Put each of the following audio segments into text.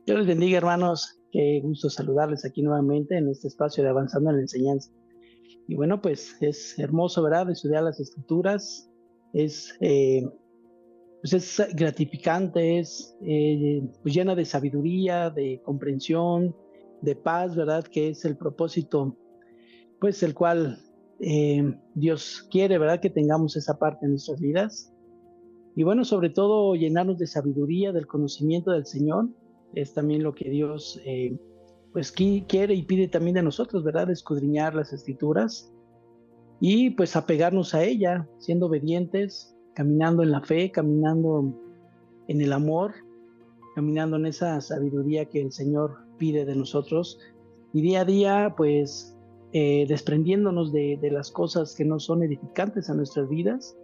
Dios les bendiga, hermanos. Qué gusto saludarles aquí nuevamente en este espacio de Avanzando en la Enseñanza. Y bueno, pues es hermoso, ¿verdad? Estudiar las Escrituras. Es, pues es gratificante, es pues llena de sabiduría, de comprensión, de paz, ¿verdad? Que es el propósito, pues el cual Dios quiere, ¿verdad? Que tengamos esa parte en nuestras vidas. Y bueno, sobre todo llenarnos de sabiduría, del conocimiento del Señor. Es también lo que Dios pues quiere y pide también de nosotros, ¿verdad? Escudriñar las escrituras y pues apegarnos a ella, siendo obedientes, caminando en la fe, caminando en el amor, caminando en esa sabiduría que el Señor pide de nosotros y día a día pues desprendiéndonos de las cosas que no son edificantes a nuestras vidas,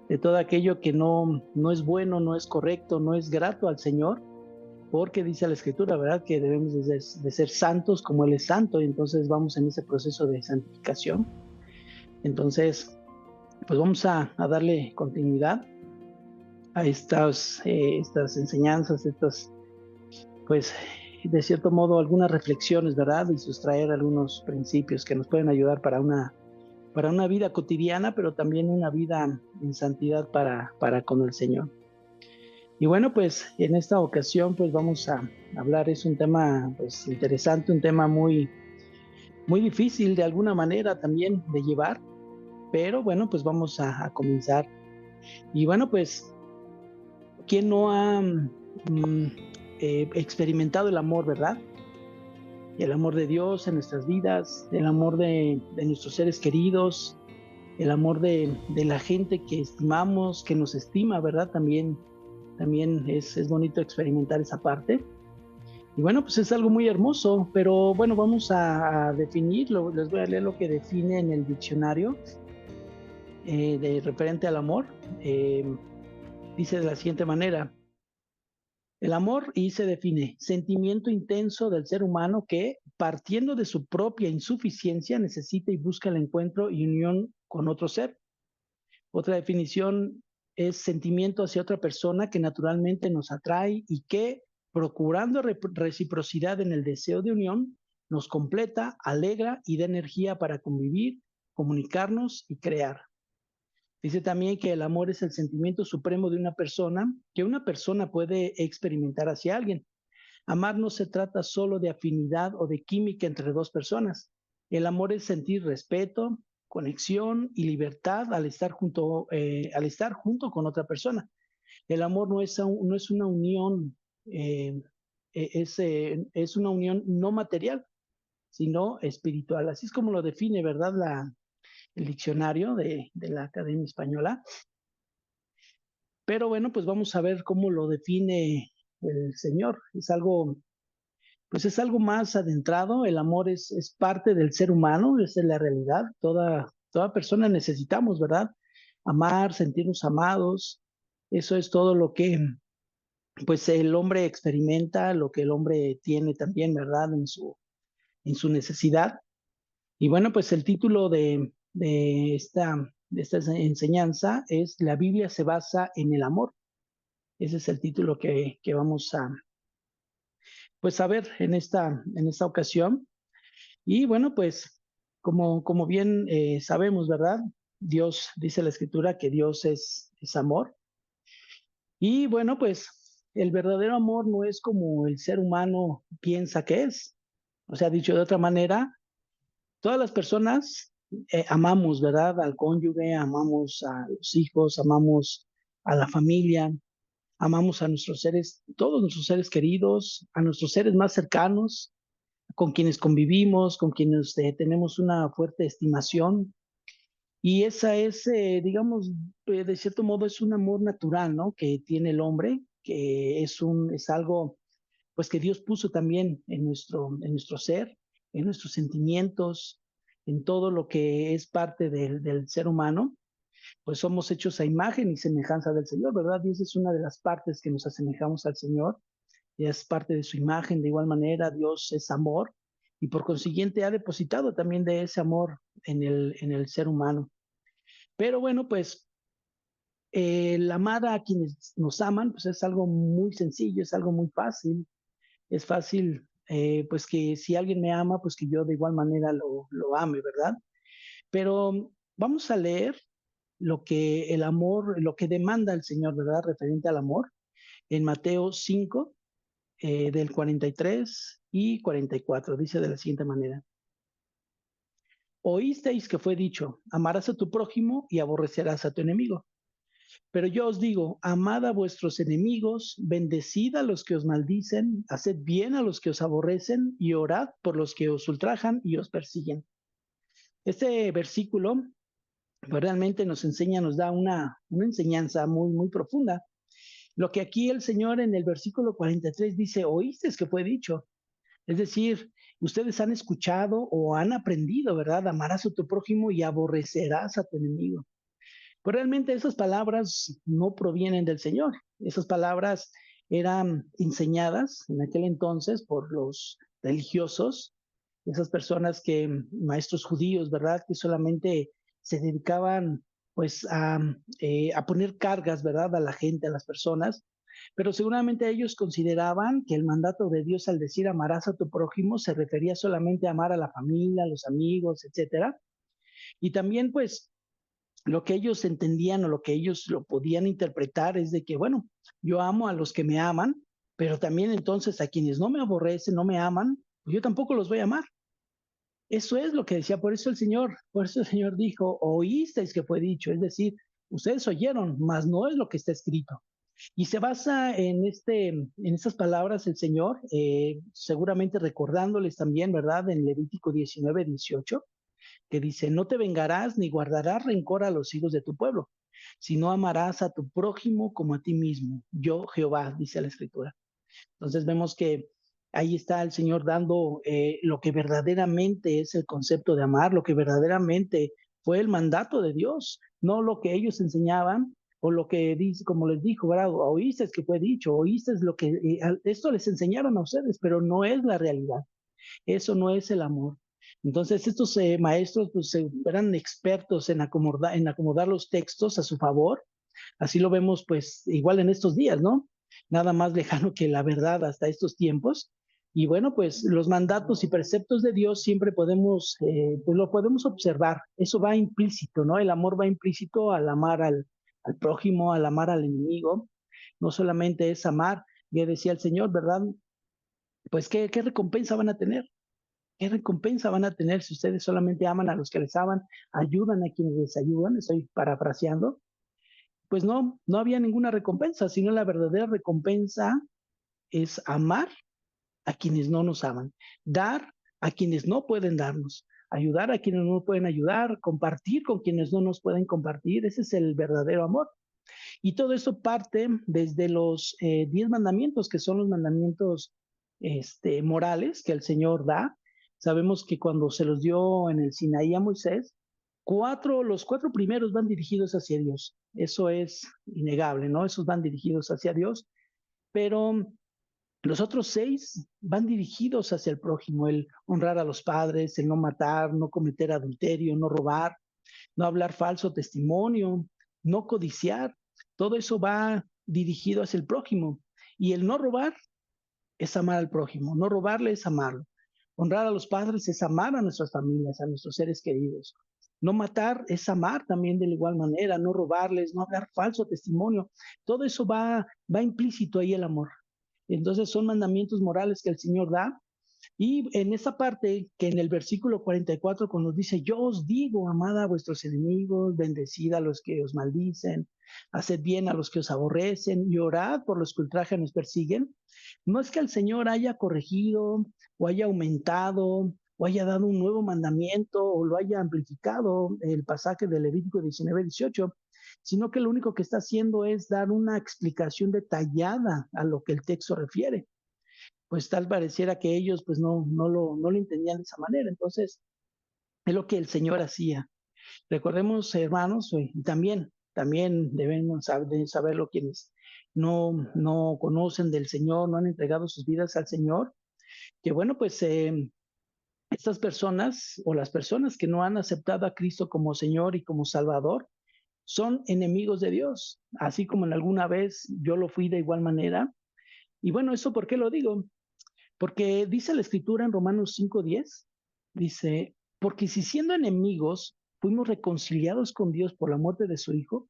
de todo aquello que no es bueno, no es correcto, no es grato al Señor, porque dice la Escritura, ¿verdad? Que debemos de ser santos como Él es santo, y entonces vamos en ese proceso de santificación. Entonces, pues vamos a darle continuidad a estas enseñanzas, pues, de cierto modo, algunas reflexiones, ¿verdad? Y sustraer algunos principios que nos pueden ayudar para una vida cotidiana, pero también una vida en santidad para con el Señor. Y bueno, pues en esta ocasión pues vamos a hablar, es un tema pues interesante, un tema muy difícil de alguna manera también de llevar, pero bueno, pues vamos a comenzar. Y bueno, pues, ¿quién no ha experimentado el amor, verdad? El amor de Dios en nuestras vidas, el amor de nuestros seres queridos, el amor de la gente que estimamos, que nos estima, ¿verdad? También es bonito experimentar esa parte. Y bueno, pues es algo muy hermoso, pero bueno, vamos a definirlo. Les voy a leer lo que define en el diccionario de referente al amor. Dice de la siguiente manera: el amor, y se define, sentimiento intenso del ser humano que, partiendo de su propia insuficiencia, necesita y busca el encuentro y unión con otro ser. Otra definición es sentimiento hacia otra persona que naturalmente nos atrae y que, procurando reciprocidad en el deseo de unión, nos completa, alegra y da energía para convivir, comunicarnos y crear. Dice también que el amor es el sentimiento supremo de una persona que una persona puede experimentar hacia alguien. Amar no se trata solo de afinidad o de química entre dos personas. El amor es sentir respeto, conexión y libertad al estar junto con otra persona. El amor no es una unión, es una unión no material, sino espiritual. Así es como lo define, ¿verdad? El diccionario de la Academia Española. Pero bueno, pues vamos a ver cómo lo define el Señor. Pues es algo más adentrado. El amor es parte del ser humano, esa es la realidad. Toda persona necesitamos, ¿verdad? Amar, sentirnos amados. Eso es todo lo que pues el hombre experimenta, lo que el hombre tiene también, ¿verdad? En su necesidad. Y bueno, pues el título de esta enseñanza es La Biblia se basa en el amor. Ese es el título que vamos pues a ver en esta ocasión. Y bueno, pues como bien sabemos, ¿verdad? Dios, dice la Escritura, que Dios es amor. Y bueno, pues el verdadero amor no es como el ser humano piensa que es. O sea, dicho de otra manera, todas las personas amamos, ¿verdad? Al cónyuge, amamos a los hijos, amamos a la familia, amamos a nuestros seres, todos nuestros seres queridos, a nuestros seres más cercanos, con quienes convivimos, con quienes tenemos una fuerte estimación. Y esa es, digamos, de cierto modo es un amor natural, ¿no? Que tiene el hombre, que es algo, pues que Dios puso también en nuestro ser, en nuestros sentimientos, en todo lo que es parte del ser humano. Pues somos hechos a imagen y semejanza del Señor, ¿verdad? Y esa es una de las partes que nos asemejamos al Señor, y es parte de su imagen. De igual manera, Dios es amor y por consiguiente ha depositado también de ese amor en el ser humano. Pero bueno, pues el amar a quienes nos aman, pues es algo muy sencillo, es algo muy fácil. Es fácil, pues que si alguien me ama, pues que yo de igual manera lo ame, ¿verdad? Pero vamos a leer lo que el amor, lo que demanda el Señor, ¿verdad? Referente al amor, en Mateo 5, del 43 y 44, dice de la siguiente manera. Oísteis que fue dicho, amarás a tu prójimo y aborrecerás a tu enemigo. Pero yo os digo, amad a vuestros enemigos, bendecid a los que os maldicen, haced bien a los que os aborrecen y orad por los que os ultrajan y os persiguen. Este versículo pues, realmente nos enseña, nos da una enseñanza muy, muy profunda. Lo que aquí el Señor en el versículo 43 dice, oíste que fue dicho. Es decir, ustedes han escuchado o han aprendido, ¿verdad? Amarás a tu prójimo y aborrecerás a tu enemigo. Pero realmente esas palabras no provienen del Señor. Esas palabras eran enseñadas en aquel entonces por los religiosos, esas personas que, maestros judíos, ¿verdad? Que solamente se dedicaban pues a poner cargas, ¿verdad? A la gente, a las personas. Pero seguramente ellos consideraban que el mandato de Dios al decir amarás a tu prójimo se refería solamente a amar a la familia, a los amigos, etcétera. Y también pues lo que ellos entendían o lo que ellos lo podían interpretar es de que, bueno, yo amo a los que me aman, pero también entonces a quienes no me aborrecen, no me aman, pues yo tampoco los voy a amar. Eso es lo que decía, por eso el Señor dijo, oísteis que fue dicho, es decir, ustedes oyeron, mas no es lo que está escrito. Y se basa en estas palabras el Señor, seguramente recordándoles también, ¿verdad? En Levítico 19, 18 que dice, no te vengarás ni guardarás rencor a los hijos de tu pueblo, sino amarás a tu prójimo como a ti mismo. Yo, Jehová, dice la Escritura. Entonces vemos que ahí está el Señor dando lo que verdaderamente es el concepto de amar, lo que verdaderamente fue el mandato de Dios, no lo que ellos enseñaban o lo que dice, como les dijo, ¿verdad? Oíste que fue dicho, oíste lo que esto les enseñaron a ustedes, pero no es la realidad. Eso no es el amor. Entonces, estos maestros pues, eran expertos en acomodar los textos a su favor. Así lo vemos, pues, igual en estos días, ¿no? Nada más lejano que la verdad hasta estos tiempos. Y bueno, pues los mandatos y preceptos de Dios siempre podemos, pues lo podemos observar. Eso va implícito, ¿no? El amor va implícito al amar al prójimo, al amar al enemigo. No solamente es amar, ya decía el Señor, ¿verdad? Pues, ¿qué recompensa van a tener? ¿Qué recompensa van a tener si ustedes solamente aman a los que les aman, ayudan a quienes les ayudan? Estoy parafraseando. Pues no, no había ninguna recompensa, sino la verdadera recompensa es amar a quienes no nos aman, dar a quienes no pueden darnos, ayudar a quienes no pueden ayudar, compartir con quienes no nos pueden compartir. Ese es el verdadero amor. Y todo eso parte desde los 10 mandamientos, que son los mandamientos morales que el Señor da. Sabemos que cuando se los dio en el Sinaí a Moisés, los 4 primeros van dirigidos hacia Dios. Eso es innegable, ¿no? Esos van dirigidos hacia Dios, pero los otros 6 van dirigidos hacia el prójimo, el honrar a los padres, el no matar, no cometer adulterio, no robar, no hablar falso testimonio, no codiciar. Todo eso va dirigido hacia el prójimo. Y el no robar es amar al prójimo, no robarle es amarlo. Honrar a los padres es amar a nuestras familias, a nuestros seres queridos. No matar es amar también de igual manera, no robarles, no hablar falso testimonio. Todo eso va implícito ahí el amor. Entonces son mandamientos morales que el Señor da y en esa parte que en el versículo 44, cuando nos dice, yo os digo, amad a vuestros enemigos, bendecid a los que os maldicen, haced bien a los que os aborrecen y orad por los que ultrajan y os persiguen, no es que el Señor haya corregido o haya aumentado o haya dado un nuevo mandamiento o lo haya amplificado el pasaje de Levítico 19, 18, sino que lo único que está haciendo es dar una explicación detallada a lo que el texto refiere. Pues tal pareciera que ellos pues no lo entendían de esa manera. Entonces, es lo que el Señor hacía. Recordemos, hermanos, y también debemos de saberlo quienes no conocen del Señor, no han entregado sus vidas al Señor, que bueno, pues estas personas o las personas que no han aceptado a Cristo como Señor y como Salvador, son enemigos de Dios, así como en alguna vez yo lo fui de igual manera. Y bueno, ¿eso por qué lo digo? Porque dice la Escritura en Romanos 5:10, dice, porque si siendo enemigos fuimos reconciliados con Dios por la muerte de su Hijo,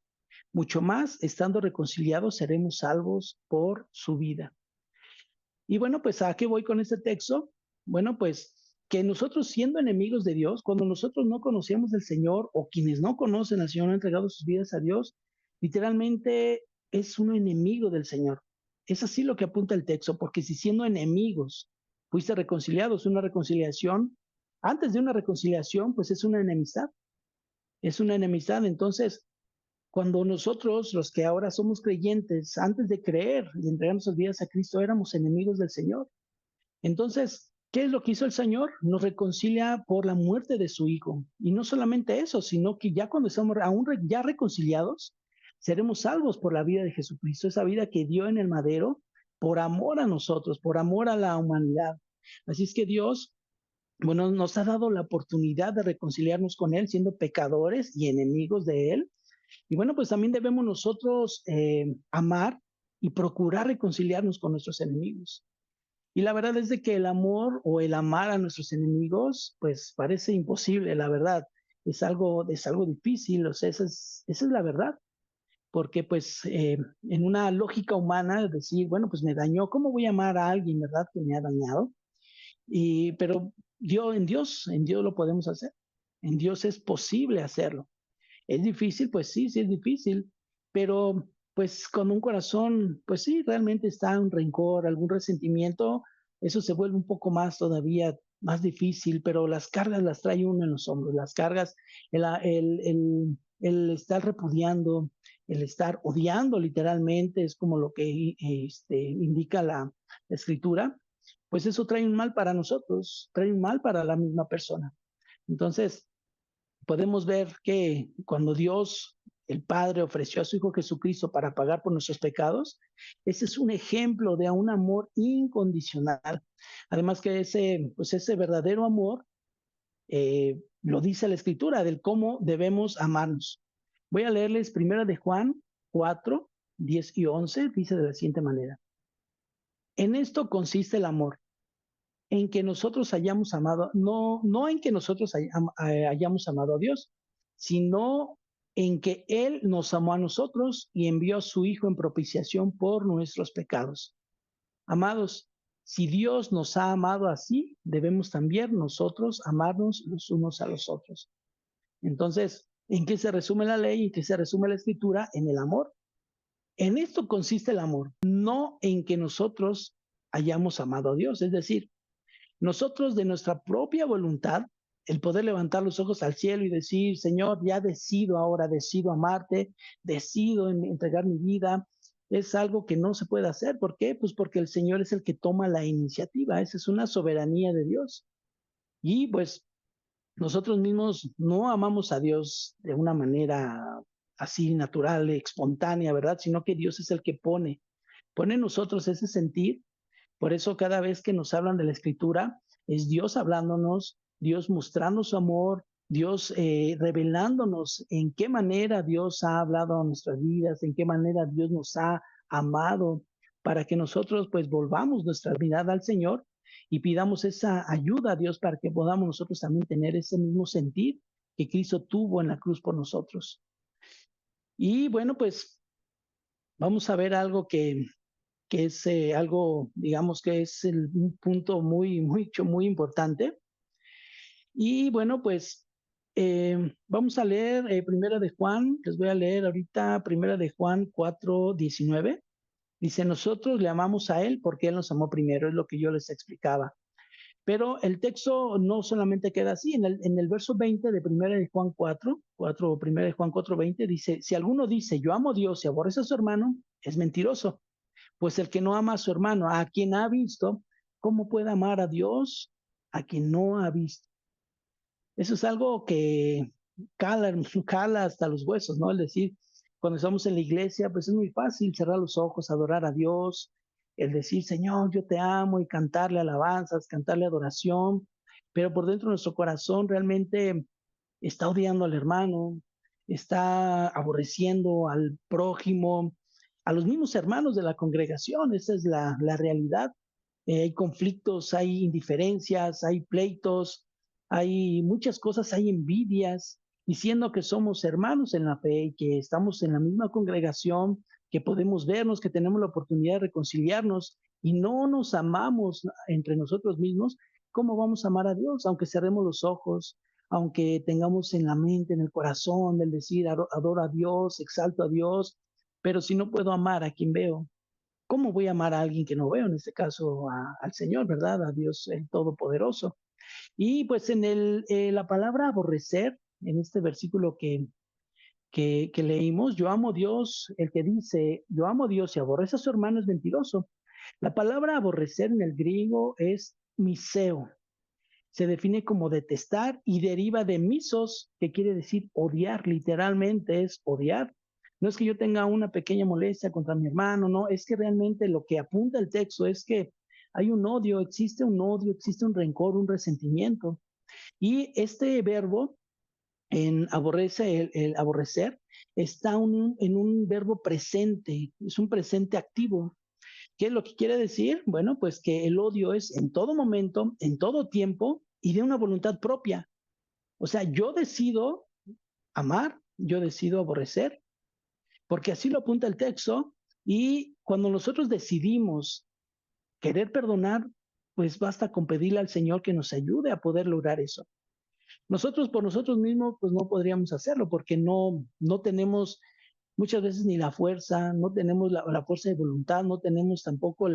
mucho más, estando reconciliados, seremos salvos por su vida. Y bueno, pues ¿a qué voy con este texto? Bueno, pues que nosotros siendo enemigos de Dios, cuando nosotros no conocíamos del Señor o quienes no conocen al Señor, no han entregado sus vidas a Dios, literalmente es un enemigo del Señor. Es así lo que apunta el texto, porque si siendo enemigos fuiste reconciliados, una reconciliación, antes de una reconciliación, pues es una enemistad, es una enemistad. Entonces, cuando nosotros, los que ahora somos creyentes, antes de creer y entregar nuestras vidas a Cristo, éramos enemigos del Señor. Entonces, ¿qué es lo que hizo el Señor? Nos reconcilia por la muerte de su Hijo. Y no solamente eso, sino que ya cuando estamos ya reconciliados, seremos salvos por la vida de Jesucristo, esa vida que dio en el madero por amor a nosotros, por amor a la humanidad. Así es que Dios, bueno, nos ha dado la oportunidad de reconciliarnos con Él, siendo pecadores y enemigos de Él. Y bueno, pues también debemos nosotros amar y procurar reconciliarnos con nuestros enemigos. Y la verdad es de que el amor o el amar a nuestros enemigos, pues parece imposible, la verdad. Es algo difícil, o sea, esa es la verdad. Porque pues en una lógica humana, decir, bueno, pues me dañó, ¿cómo voy a amar a alguien, verdad, que me ha dañado? Pero en Dios lo podemos hacer. En Dios es posible hacerlo. ¿Es difícil? Pues sí, sí es difícil, pero pues con un corazón, pues sí, realmente está un rencor, algún resentimiento, eso se vuelve un poco más todavía más difícil, pero las cargas las trae uno en los hombros, las cargas, el estar repudiando, el estar odiando literalmente, es como lo que indica la escritura, pues eso trae un mal para nosotros, trae un mal para la misma persona. Entonces, podemos ver que cuando Dios, el Padre, ofreció a su Hijo Jesucristo para pagar por nuestros pecados, ese es un ejemplo de un amor incondicional. Además que pues ese verdadero amor lo dice la Escritura, del cómo debemos amarnos. Voy a leerles primero de Juan 4, 10 y 11, dice de la siguiente manera. En esto consiste el amor, en que nosotros hayamos amado, no en que nosotros hayamos amado a Dios, sino en que Él nos amó a nosotros y envió a su Hijo en propiciación por nuestros pecados. Amados, si Dios nos ha amado así, debemos también nosotros amarnos los unos a los otros. Entonces, ¿en qué se resume la ley? ¿En qué se resume la escritura? En el amor. En esto consiste el amor, no en que nosotros hayamos amado a Dios, es decir, nosotros de nuestra propia voluntad, el poder levantar los ojos al cielo y decir, Señor, ya decido ahora, decido amarte, decido entregar mi vida, es algo que no se puede hacer. ¿Por qué? Pues porque el Señor es el que toma la iniciativa, esa es una soberanía de Dios. Y pues nosotros mismos no amamos a Dios de una manera así natural, espontánea, ¿verdad? Sino que Dios es el que pone en nosotros ese sentir. Por eso cada vez que nos hablan de la escritura, es Dios hablándonos, Dios mostrando su amor, Dios revelándonos en qué manera Dios ha hablado a nuestras vidas, en qué manera Dios nos ha amado, para que nosotros pues volvamos nuestra mirada al Señor y pidamos esa ayuda a Dios para que podamos nosotros también tener ese mismo sentir que Cristo tuvo en la cruz por nosotros. Y bueno, pues vamos a ver algo que es algo, digamos que es un punto muy importante. Y bueno, pues vamos a leer Primera de Juan, les voy a leer ahorita Primera de Juan 4:19. Dice, nosotros le amamos a Él porque Él nos amó primero, es lo que yo les explicaba. Pero el texto no solamente queda así, en el verso 20 de Primera de Juan 4, Primera de Juan 4:20 dice, si alguno dice, yo amo a Dios y aborrece a su hermano, es mentiroso. Pues el que no ama a su hermano, a quien ha visto, ¿cómo puede amar a Dios a quien no ha visto? Eso es algo que cala, cala hasta los huesos, ¿no? Es decir, cuando estamos en la iglesia, pues es muy fácil cerrar los ojos, adorar a Dios, el decir, Señor, yo te amo y cantarle alabanzas, cantarle adoración, pero por dentro de nuestro corazón realmente está odiando al hermano, está aborreciendo al prójimo, a los mismos hermanos de la congregación, esa es la realidad. hay conflictos, hay indiferencias, hay pleitos, hay muchas cosas, hay envidias, diciendo que somos hermanos en la fe y que estamos en la misma congregación, que podemos vernos, que tenemos la oportunidad de reconciliarnos y no nos amamos entre nosotros mismos, ¿cómo vamos a amar a Dios? Aunque cerremos los ojos, aunque tengamos en la mente, en el corazón, el decir, adoro a Dios, exalto a Dios, pero si no puedo amar a quien veo, ¿cómo voy a amar a alguien que no veo? En este caso al Señor, ¿verdad? A Dios el Todopoderoso. Y pues en la palabra aborrecer, en este versículo que leímos, yo amo a Dios, el que dice, yo amo a Dios y aborrece a su hermano es mentiroso. La palabra aborrecer en el griego es miseo. Se define como detestar y deriva de misos, que quiere decir odiar, literalmente es odiar. No es que yo tenga una pequeña molestia contra mi hermano, no, es que realmente lo que apunta el texto es que hay un odio, existe un rencor, un resentimiento. Y este verbo en aborrece, el aborrecer, está en un verbo presente, es un presente activo. ¿Qué es lo que quiere decir? Bueno, pues que el odio es en todo momento, en todo tiempo y de una voluntad propia. O sea, yo decido amar, yo decido aborrecer, porque así lo apunta el texto. Y cuando nosotros decidimos querer perdonar, pues basta con pedirle al Señor que nos ayude a poder lograr eso. Nosotros por nosotros mismos, pues no podríamos hacerlo porque no tenemos muchas veces ni la fuerza, no tenemos la fuerza de voluntad, no tenemos tampoco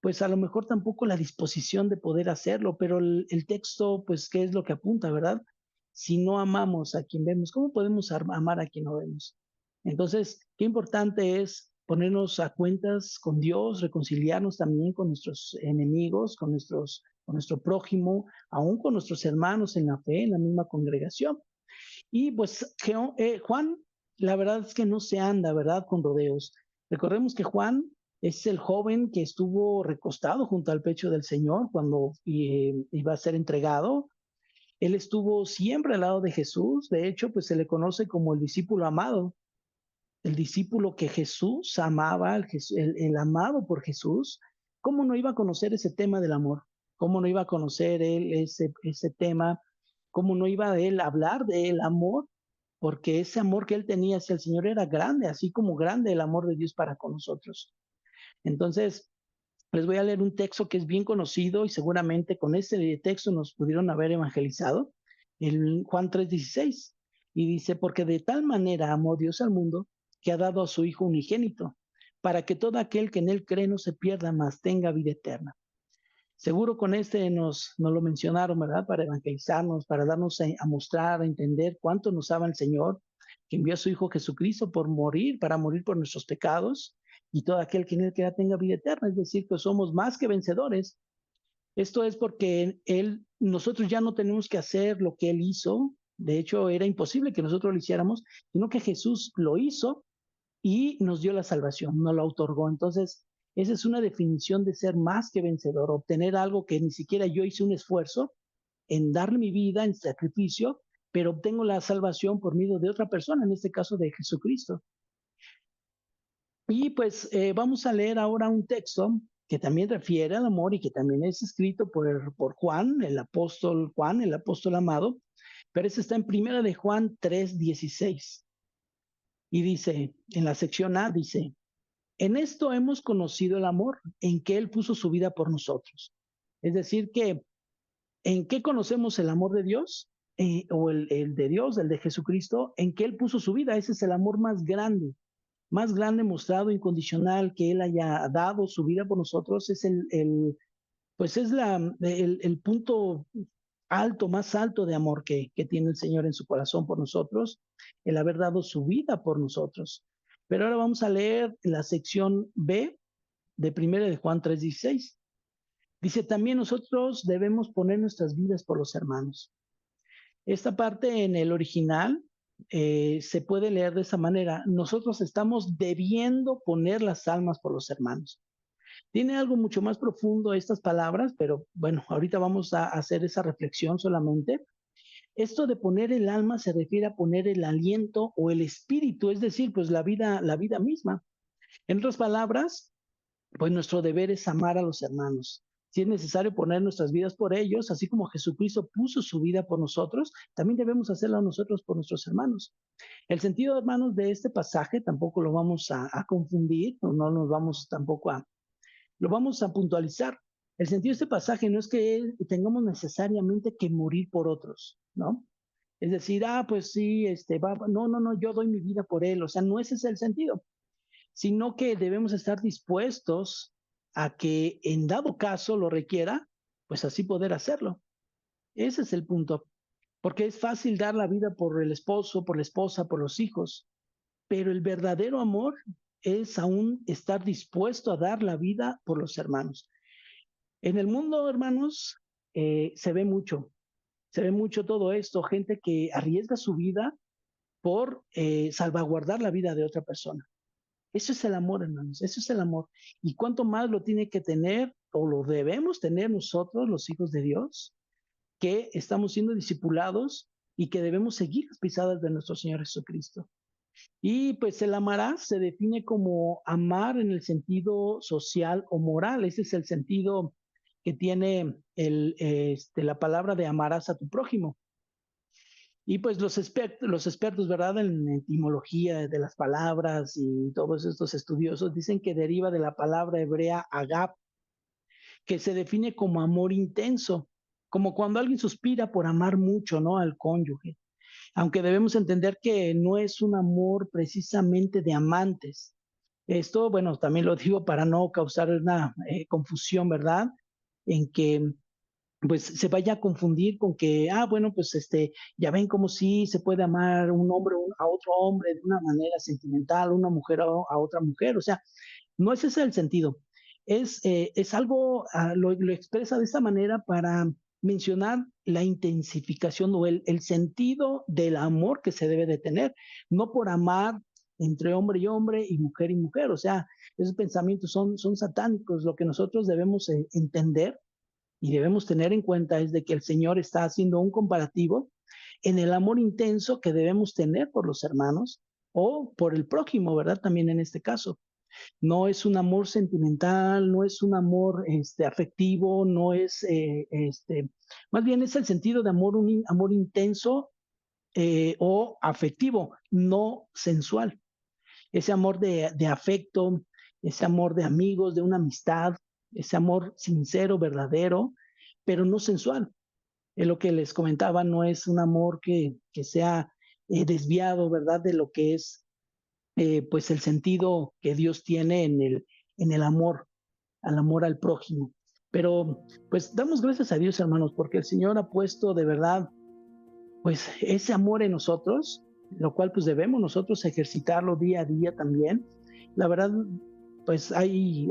pues a lo mejor tampoco la disposición de poder hacerlo, pero el texto, pues, ¿qué es lo que apunta, verdad? Si no amamos a quien vemos, ¿cómo podemos amar a quien no vemos? Entonces, qué importante es ponernos a cuentas con Dios, reconciliarnos también con nuestros enemigos, con nuestro prójimo, aún con nuestros hermanos en la fe, en la misma congregación. Y pues Juan, la verdad es que no se anda, ¿verdad? Con rodeos. Recordemos que Juan es el joven que estuvo recostado junto al pecho del Señor cuando iba a ser entregado. Él estuvo siempre al lado de Jesús. De hecho, pues se le conoce como el discípulo amado, el discípulo que Jesús amaba, el amado por Jesús. ¿Cómo no iba a conocer ese tema del amor? ¿Cómo no iba a conocer él ese tema? ¿Cómo no iba a él hablar del amor? Porque ese amor que él tenía hacia el Señor era grande, así como grande el amor de Dios para con nosotros. Entonces, les voy a leer un texto que es bien conocido y seguramente con este texto nos pudieron haber evangelizado, el Juan 3:16, y dice, porque de tal manera amó Dios al mundo que ha dado a su Hijo unigénito, para que todo aquel que en él cree no se pierda, mas tenga vida eterna. Seguro con este nos lo mencionaron, ¿verdad? Para evangelizarnos, para darnos a mostrar, a entender cuánto nos ama el Señor, que envió a su Hijo Jesucristo por morir, para morir por nuestros pecados, y todo aquel que en él quiera tenga vida eterna, es decir, que somos más que vencedores. Esto es porque nosotros ya no tenemos que hacer lo que él hizo, de hecho era imposible que nosotros lo hiciéramos, sino que Jesús lo hizo y nos dio la salvación, nos la otorgó. Entonces, esa es una definición de ser más que vencedor, obtener algo que ni siquiera yo hice un esfuerzo en darle mi vida en sacrificio, pero obtengo la salvación por medio de otra persona, en este caso de Jesucristo. Y pues vamos a leer ahora un texto que también refiere al amor y que también es escrito por Juan, el apóstol amado, pero ese está en primera de Juan 3:16. Y dice, en la sección A, dice, en esto hemos conocido el amor, en que Él puso su vida por nosotros. Es decir, que ¿en qué conocemos el amor de Dios? O el de Dios, el de Jesucristo, en que Él puso su vida. Ese es el amor más grande mostrado, incondicional, que Él haya dado su vida por nosotros. Es pues es el punto alto, más alto de amor que tiene el Señor en su corazón por nosotros, el haber dado su vida por nosotros. Pero ahora vamos a leer la sección B de 1 de Juan 3:16. Dice, también nosotros debemos poner nuestras vidas por los hermanos. Esta parte en el original se puede leer de esa manera. Nosotros estamos debiendo poner las almas por los hermanos. Tiene algo mucho más profundo estas palabras, pero bueno, ahorita vamos a hacer esa reflexión solamente. Esto de poner el alma se refiere a poner el aliento o el espíritu, es decir, pues la vida misma. En otras palabras, pues nuestro deber es amar a los hermanos. Si es necesario poner nuestras vidas por ellos, así como Jesucristo puso su vida por nosotros, también debemos hacerlo nosotros por nuestros hermanos. El sentido, hermanos, de este pasaje tampoco lo vamos a confundir, no nos vamos tampoco lo vamos a puntualizar. El sentido de este pasaje no es que tengamos necesariamente que morir por otros, ¿no? Es decir, pues sí, no, yo doy mi vida por él, o sea, no ese es el sentido, sino que debemos estar dispuestos a que en dado caso lo requiera, pues así poder hacerlo. Ese es el punto, porque es fácil dar la vida por el esposo, por la esposa, por los hijos, pero el verdadero amor es aún estar dispuesto a dar la vida por los hermanos. En el mundo, hermanos, se ve mucho todo esto, gente que arriesga su vida por salvaguardar la vida de otra persona. Eso es el amor, hermanos, eso es el amor. Y cuánto más lo tiene que tener o lo debemos tener nosotros, los hijos de Dios, que estamos siendo discipulados y que debemos seguir las pisadas de nuestro Señor Jesucristo. Y pues el amarás se define como amar en el sentido social o moral. Ese es el sentido que tiene la palabra de amarás a tu prójimo. Y pues los expertos, ¿verdad?, en etimología de las palabras y todos estos estudiosos dicen que deriva de la palabra hebrea agap, que se define como amor intenso, como cuando alguien suspira por amar mucho, ¿no?, al cónyuge. Aunque debemos entender que no es un amor precisamente de amantes. Esto, bueno, también lo digo para no causar una confusión, ¿verdad? En que pues se vaya a confundir con que, bueno, pues ya ven como sí se puede amar un hombre a otro hombre de una manera sentimental, una mujer a otra mujer, o sea, no es ese el sentido. Es algo, lo expresa de esta manera para mencionar la intensificación o el sentido del amor que se debe de tener, no por amar entre hombre y mujer, o sea, esos pensamientos son satánicos. Lo que nosotros debemos entender y debemos tener en cuenta es de que el Señor está haciendo un comparativo en el amor intenso que debemos tener por los hermanos o por el prójimo, ¿verdad? También en este caso. No es un amor sentimental, no es un amor afectivo, no es, más bien es el sentido de amor, un amor intenso o afectivo, no sensual. Ese amor de afecto, ese amor de amigos, de una amistad, ese amor sincero, verdadero, pero no sensual. Es lo que les comentaba, no es un amor que sea desviado, ¿verdad? De lo que es pues el sentido que Dios tiene en el amor, al amor al prójimo. Pero pues damos gracias a Dios, hermanos, porque el Señor ha puesto de verdad pues ese amor en nosotros, lo cual pues debemos nosotros ejercitarlo día a día también. La verdad, pues hay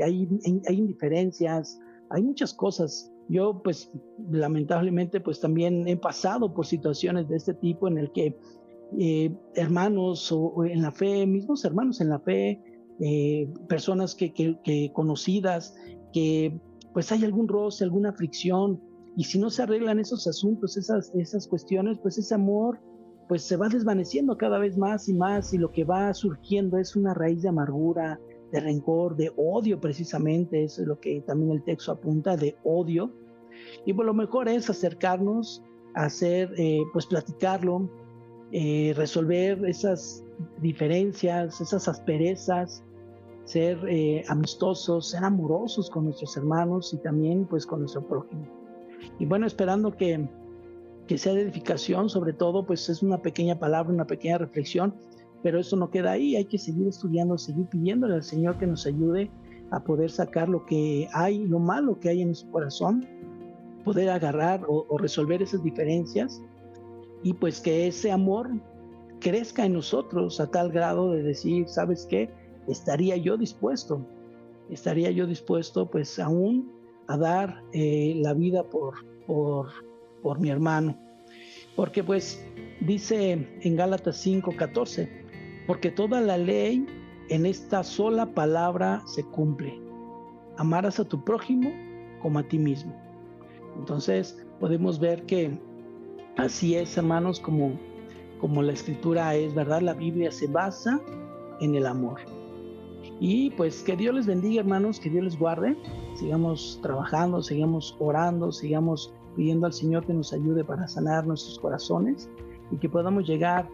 indiferencias, hay muchas cosas. Yo pues lamentablemente pues también he pasado por situaciones de este tipo en el que hermanos o en la fe, mismos hermanos en la fe, personas que conocidas, que pues hay algún roce, alguna fricción, y si no se arreglan esos asuntos, esas cuestiones, pues ese amor pues se va desvaneciendo cada vez más y más, y lo que va surgiendo es una raíz de amargura, de rencor, de odio precisamente. Eso es lo que también el texto apunta, de odio. Y pues lo mejor es acercarnos a hacer, pues platicarlo, resolver esas diferencias, esas asperezas, ser amistosos, ser amorosos con nuestros hermanos y también pues con nuestro prójimo. Y bueno, esperando que sea de edificación, sobre todo, pues es una pequeña palabra, una pequeña reflexión, pero eso no queda ahí. Hay que seguir estudiando, seguir pidiéndole al Señor que nos ayude a poder sacar lo que hay, lo malo que hay en su corazón, poder agarrar o resolver esas diferencias, y pues que ese amor crezca en nosotros a tal grado de decir, ¿sabes qué? Estaría yo dispuesto pues aún a dar la vida por mi hermano. Porque pues dice en Gálatas 5:14, porque toda la ley en esta sola palabra se cumple: amarás a tu prójimo como a ti mismo. Entonces podemos ver que así es, hermanos, como la escritura es, ¿verdad? La Biblia se basa en el amor. Y pues que Dios les bendiga, hermanos, que Dios les guarde. Sigamos trabajando, sigamos orando, sigamos pidiendo al Señor que nos ayude para sanar nuestros corazones y que podamos llegar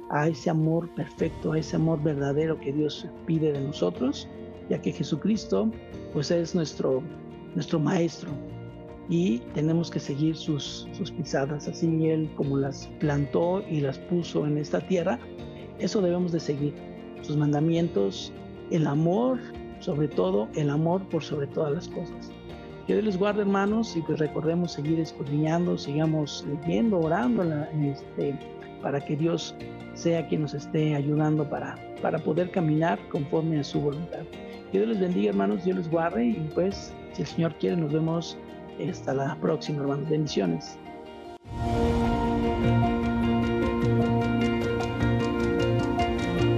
a ese amor perfecto, a ese amor verdadero que Dios pide de nosotros, ya que Jesucristo pues es nuestro maestro y tenemos que seguir sus pisadas, así Él como las plantó y las puso en esta tierra, eso debemos de seguir, sus mandamientos, el amor, sobre todo el amor por sobre todas las cosas. Que Dios les guarde, hermanos, y pues recordemos seguir escudriñando, sigamos leyendo, orando para que Dios sea quien nos esté ayudando para poder caminar conforme a su voluntad. Que Dios les bendiga, hermanos, Dios les guarde y pues si el Señor quiere nos vemos hasta la próxima, hermanos. Bendiciones.